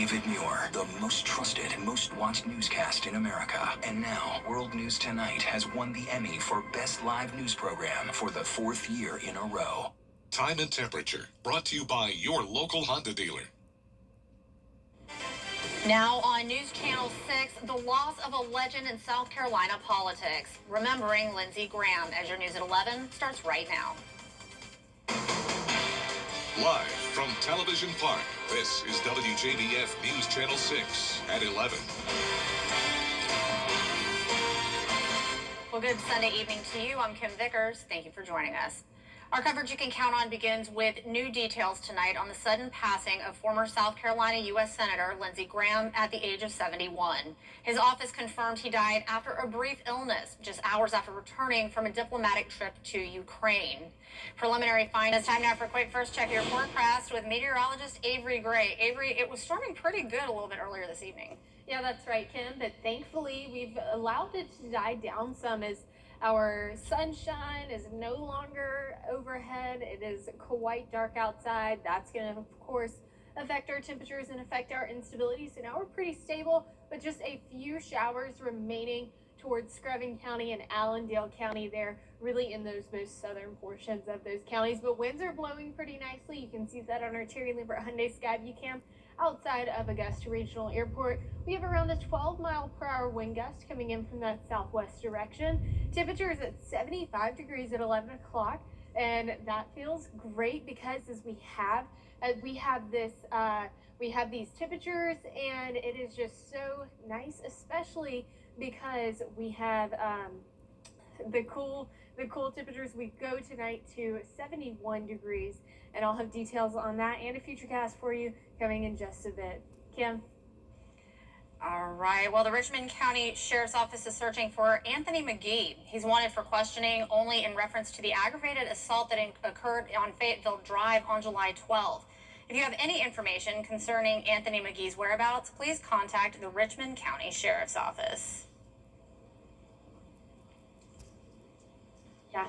David Muir, the most trusted, most watched newscast in America. And now, World News Tonight has won the Emmy for Best Live News Program for the 4th year in a row. Time and temperature, brought to you by your local Honda dealer. Now on News Channel 6, the loss of a legend in South Carolina politics. Remembering Lindsey Graham as your news at 11 starts right now. Live from Television Park, this is WJBF News Channel 6 at 11. Well, good Sunday evening to you. I'm Kim Vickers. Thank you for joining us. Our coverage you can count on begins with new details tonight on the sudden passing of former South Carolina U.S. Senator Lindsey Graham at the age of 71. His office confirmed he died after a brief illness, just hours after returning from a diplomatic trip to Ukraine. Preliminary findings. Time now for a quick first check of your forecast with meteorologist Avery Gray. Avery, it was storming pretty good a little bit earlier this evening. Yeah, that's right, Kim, but thankfully we've allowed it to die down some as our sunshine is no longer overhead. It is quite dark outside. That's going to, of course, affect our temperatures and affect our instability. So now we're pretty stable, but just a few showers remaining towards Scrubbing County and Allendale County there, really in those most southern portions of those counties. But winds are blowing pretty nicely. You can see that on our Terry Lambert Hyundai Skyview cam outside of Augusta Regional Airport. We have around a 12-mile-per-hour wind gust coming in from that southwest direction. Temperature is at 75 degrees at 11 o'clock, and that feels great because as we have these temperatures, and it is just so nice, especially because we have the cool temperatures. We go tonight to 71 degrees, and I'll have details on that and a future cast for you coming in just a bit. Kim? All right. Well, the Richmond County Sheriff's Office is searching for Anthony McGee. He's wanted for questioning only in reference to the aggravated assault that occurred on Fayetteville Drive on July 12th. If you have any information concerning Anthony McGee's whereabouts, please contact the Richmond County Sheriff's Office. Yeah.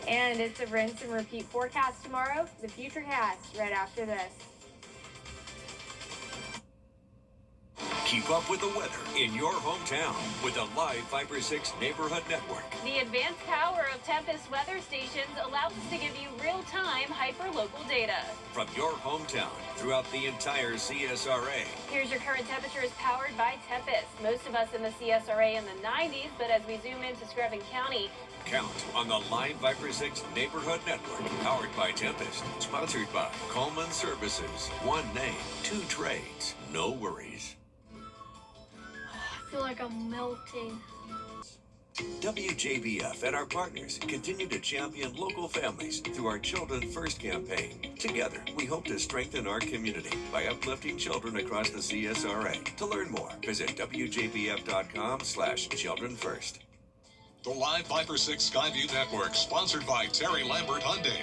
And it's a rinse and repeat forecast tomorrow. The future cast right after this. Keep up with the weather in your hometown with the Live Viper 6 Neighborhood Network. The advanced power of Tempest weather stations allows us to give you real-time hyper-local data. From your hometown throughout the entire CSRA. Here's your current temperatures powered by Tempest. Most of us in the CSRA in the 90s, but as we zoom into Scrubbing County, Count on the Live Viper 6 Neighborhood Network, powered by Tempest, sponsored by Coleman Services. One name, two trades, no worries. I feel like I'm melting. WJBF and our partners continue to champion local families through our Children First campaign. Together, we hope to strengthen our community by uplifting children across the CSRA. To learn more, visit WJBF.com/Children First. The Live Viper 6 Skyview Network, sponsored by Terry Lambert Hyundai.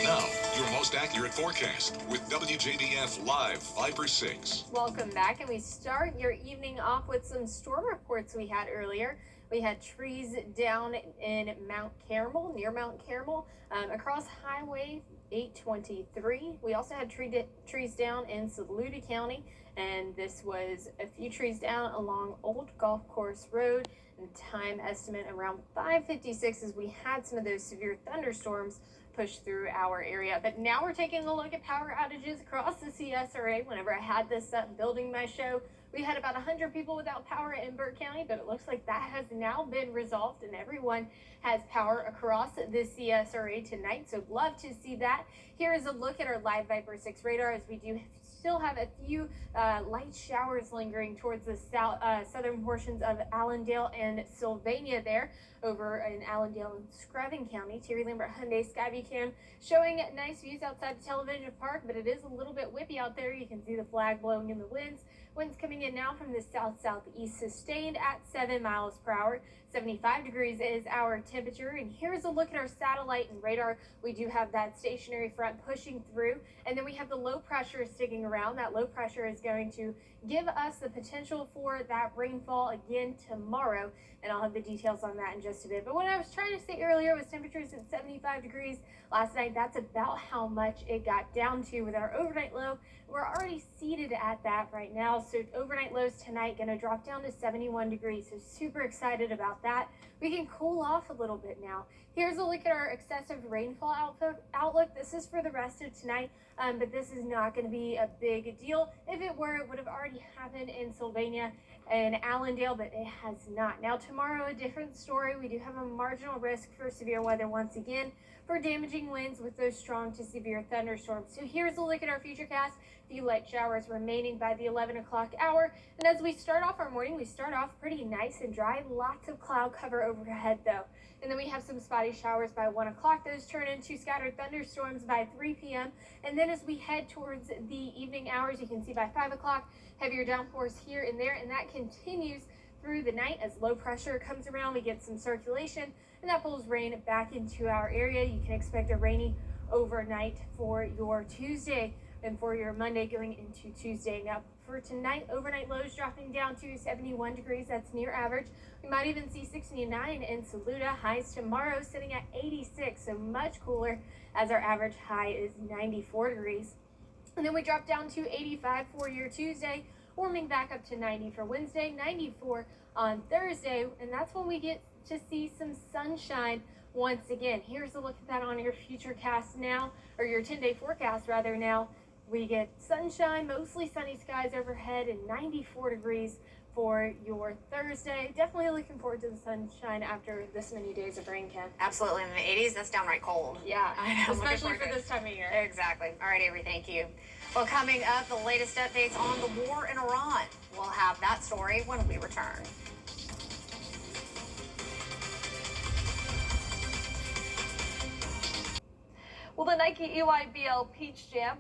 Now, your most accurate forecast with WJBF Live Viper 6. Welcome back, and we start your evening off with some storm reports we had earlier. We had trees down in Mount Carmel, near Mount Carmel, across Highway 823. We also had trees down in Saluda County, and this was a few trees down along Old Golf Course Road. And time estimate around 5:56 as we had some of those severe thunderstorms push through our area. But now we're taking a look at power outages across the CSRA. Whenever I had this up building my show, we had about 100 people without power in Burke County, but it looks like that has now been resolved and everyone has power across the CSRA tonight. So love to see that. Here is a look at our Live Viper 6 radar as we do still have a few light showers lingering towards the southern portions of Allendale and Sylvania there. Over in Allendale and Scrubbing County, Terry Lambert Hyundai Skyview cam showing nice views outside the Television Park, but it is a little bit whippy out there. You can see the flag blowing in the winds. Winds coming in now from the south-southeast, sustained at 7 miles per hour. 75 degrees is our temperature. And here's a look at our satellite and radar. We do have that stationary front pushing through, and then we have the low pressure sticking around. That low pressure is going to give us the potential for that rainfall again tomorrow, and I'll have the details on that in just a bit. But what I was trying to say earlier was temperatures at 75 degrees last night. That's about how much it got down to with our overnight low. We're already seated at that right now, so overnight lows tonight going to drop down to 71 degrees, so super excited about that. We can cool off a little bit now. Here's a look at our excessive rainfall outlook. This is for the rest of tonight, but this is not going to be a big deal. If it were, it would have already happened in Sylvania and Allendale, but it has not. Now tomorrow, a different story. We do have a marginal risk for severe weather once again, for damaging winds with those strong to severe thunderstorms. So here's a look at our futurecast. Few light showers remaining by the 11 o'clock hour. And as we start off our morning, we start off pretty nice and dry. Lots of cloud cover overhead though. And then we have some spotty showers by 1 o'clock. Those turn into scattered thunderstorms by 3 p.m. And then as we head towards the evening hours, you can see by 5 o'clock, heavier downpours here and there. And that continues through the night as low pressure comes around. We get some circulation, and that pulls rain back into our area. You can expect a rainy overnight for your Tuesday and for your Monday going into Tuesday. Now for tonight, overnight lows dropping down to 71 degrees. That's near average. We might even see 69 in Saluda. Highs tomorrow sitting at 86, so much cooler, as our average high is 94 degrees. And then we drop down to 85 for your Tuesday, warming back up to 90 for Wednesday, 94 on Thursday, and that's when we get to see some sunshine once again. Here's a look at that on your futurecast now, or your 10-day forecast rather now. We get sunshine, mostly sunny skies overhead, and 94 degrees for your Thursday. Definitely looking forward to the sunshine after this many days of rain, Ken. Absolutely. In the 80s, that's downright cold. Yeah, I know. especially for this time of year. Exactly. All right, Avery, thank you. Well, coming up, the latest updates on the war in Iran. We'll have that story when we return. Well, the Nike EYBL Peach Jam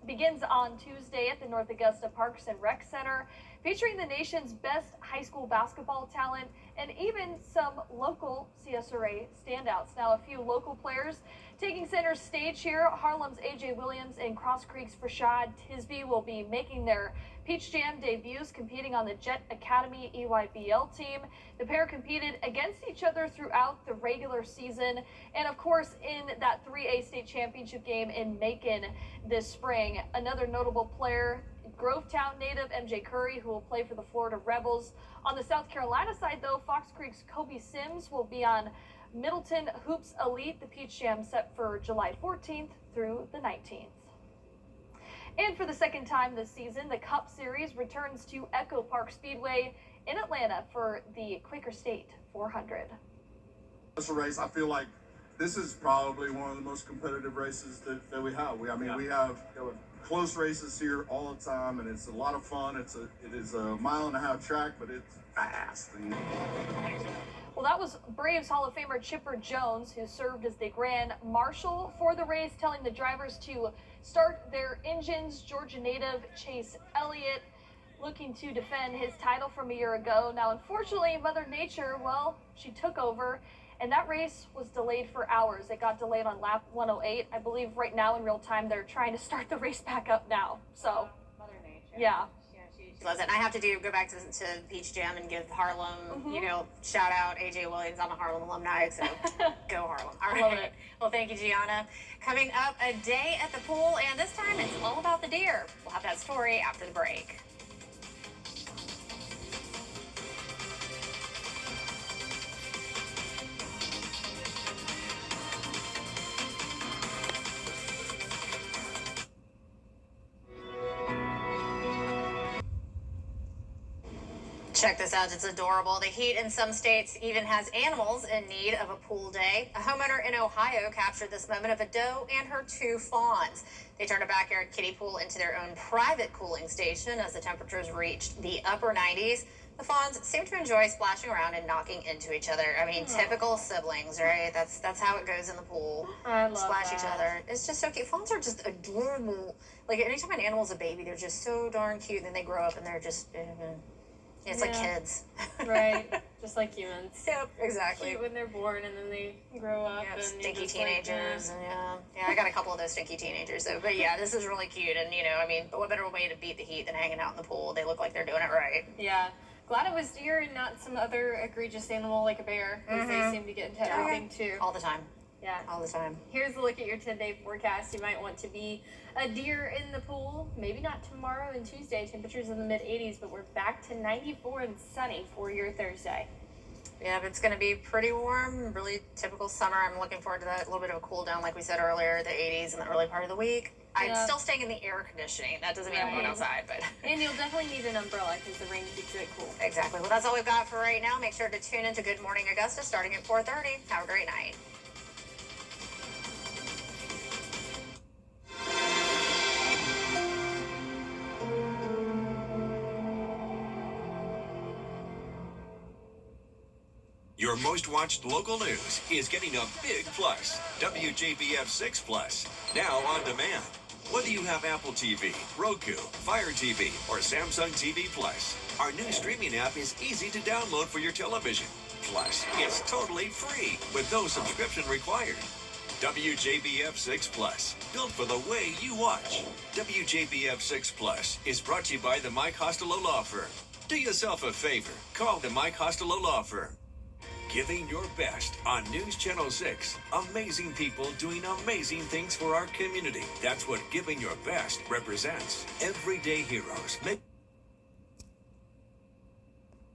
begins on Tuesday at the North Augusta Parks and Rec Center, featuring the nation's best high school basketball talent and even some local CSRA standouts. Now, a few local players taking center stage here. Harlem's AJ Williams and Cross Creek's Rashad Tisby will be making their Peach Jam debuts, competing on the Jet Academy EYBL team. The pair competed against each other throughout the regular season, and of course in that 3A state championship game in Macon this spring. Another notable player, Grovetown native MJ Curry, who will play for the Florida Rebels. On the South Carolina side, though, Fox Creek's Kobe Sims will be on Middleton Hoops Elite. The Peach Jam set for July 14th through the 19th. And for the second time this season, the Cup Series returns to Echo Park Speedway in Atlanta for the Quaker State 400. This race, I feel like this is probably one of the most competitive races that we have. We have close races here all the time, and it's a lot of fun. It is a 1.5 mile track, but it's fast. Well, that was Braves Hall of Famer Chipper Jones, who served as the grand marshal for the race, telling the drivers to start their engines. Georgia native Chase Elliott looking to defend his title from a year ago. Now, unfortunately, Mother Nature, well, she took over, and that race was delayed for hours. It got delayed on lap 108. I believe right now in real time they're trying to start the race back up now. So, Mother Nature. Yeah. Listen, I have to go back to Peach Jam and give Harlem, shout out AJ Williams. I'm a Harlem alumni, so go Harlem. All right. Love it. Well, thank you, Gianna. Coming up, a day at the pool, and this time it's all about the deer. We'll have that story after the break. Check this out, it's adorable. The heat in some states even has animals in need of a pool day. A homeowner in Ohio captured this moment of a doe and her 2 fawns. They turned a backyard kiddie pool into their own private cooling station as the temperatures reached the upper 90s. The fawns seem to enjoy splashing around and knocking into each other. I mean, typical siblings, right? That's how it goes in the pool. I love Splash that. each other. It's just so cute. Fawns are just adorable. Like, anytime an animal's a baby, they're just so darn cute. And then they grow up and they're just... It's like kids. Right. Just like humans. Yep, exactly. Cute when they're born and then they grow up Yeah, and stinky you're just like, teenagers, and yeah, I got a couple of those stinky teenagers though. But yeah, this is really cute, and I mean, what better way to beat the heat than hanging out in the pool? They look like they're doing it right. Yeah. Glad it was deer and not some other egregious animal like a bear, because they seem to get into everything too. All the time. Yeah. All the time. Here's a look at your 10-day forecast. You might want to be a deer in the pool. Maybe not tomorrow and Tuesday. Temperatures in the mid-80s, but we're back to 94 and sunny for your Thursday. Yeah, but it's going to be pretty warm, really typical summer. I'm looking forward to that. A little bit of a cool down, like we said earlier, the 80s in the early part of the week. I'm still staying in the air conditioning. That doesn't mean I'm going outside, but... And you'll definitely need an umbrella because the rain keeps it cool. Exactly. Well, that's all we've got for right now. Make sure to tune into Good Morning Augusta starting at 4:30. Have a great night. Your most watched local news is getting a big plus. WJBF 6 Plus, now on demand. Whether you have Apple TV, Roku, Fire TV, or Samsung TV Plus, our new streaming app is easy to download for your television. Plus, it's totally free with no subscription required. WJBF 6 Plus, built for the way you watch. WJBF 6 Plus is brought to you by the Mike Costello Law Firm. Do yourself a favor. Call the Mike Costello Law Firm. Giving your best on News Channel 6. Amazing people doing amazing things for our community. That's what giving your best represents. Everyday heroes make